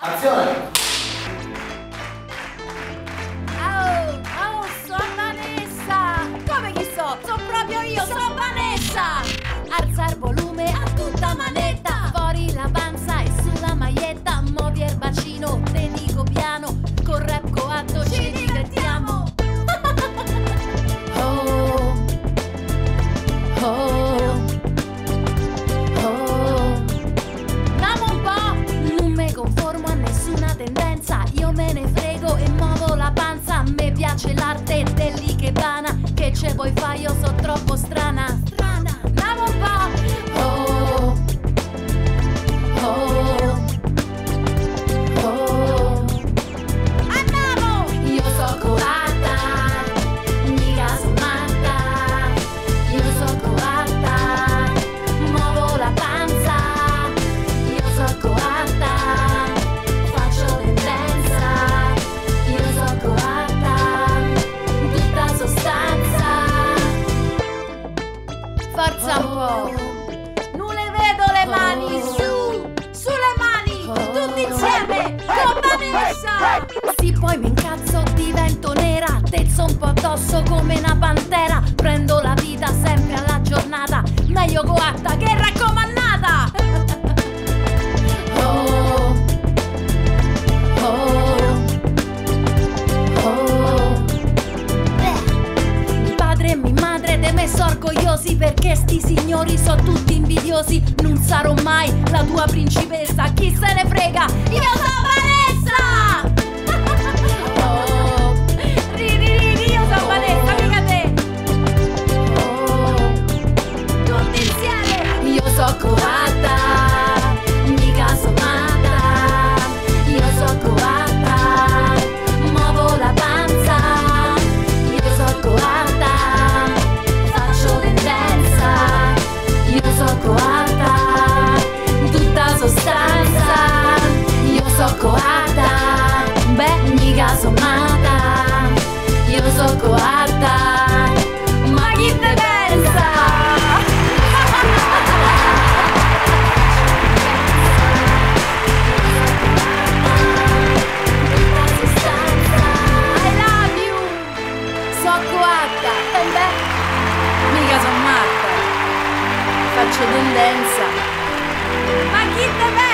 Azione! Oh, sono Vanessa! Come chi so? Sono proprio io, sono Vanessa! Alza il volume a tutta manetta, fuori la panza e sulla maglietta, muovi il bacino, te dico piano, con rap coatto ci divertiamo! Oh, oh, oh. Andiamo un po'! Non mi conformo a nessuna tendenza, io me ne frego e muovo la panza. A me piace l'arte dell'ikebana, che ce vuoi fare, io so troppo strana. Andiamo un po'! Oh, oh, oh. Andiamo! Io so coatta, mica so matta. Io so coatta, muovo la panza. Io so coatta, faccio tendenza. Io so coatta, tutta sostanza. Forza un po'. Non le vedo le mani, sulle mani, tutti insieme, con Vanessa. Sì, poi mi incazzo, divento nera, tezzo un po' addosso come una pantera. Prendo la vita sempre alla giornata, meglio coatta che raccomandata. Oh, oh, oh. Mi padre e mia madre de me so orgogliosi, perché sti signori so tutti invidiosi. Non sarò mai la tua principessa, chi se ne frega, io sono Vanessa! Oh, io sono Vanessa, mica te! Oh, tutti insieme! Io so coatta, mica so matta. Io so coatta, muovo la panza. Io so coatta, faccio tendenza. Io so coatta, tutta sostanza. Io so coatta, beh, mica so matta. Io so coatta, ma chi te pensa? Tutta sostanza. I love you. So coatta, e beh, mica so matta. Faccio tendenza. Ma chi te pensa?